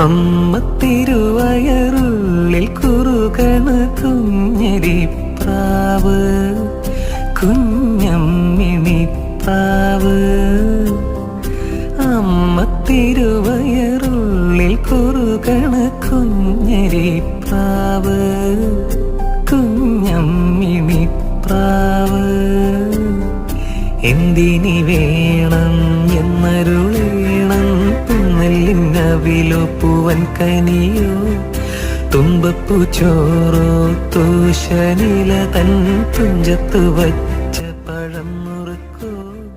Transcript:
അമ്മ തിരുവയറുള്ളിൽ കുറുകണ കുഞ്ഞരിപ്രാവ്, കുഞ്ഞമ്മിണിപ്രാവ്. അമ്മ തിരുവയറുള്ളിൽ കുറുകണ കുഞ്ഞരിപ്രാവ്, കുഞ്ഞമ്മിണിപ്രാവ്. എന്തിനി വേണം എന്നരുളേണം, പുന്നല്ലിന്നവിലോ പൂവൻ കനിയോ, തുമ്പപ്പൂ ചോറോ തൂശനില തൻ തുഞ്ചത്തു വച്ച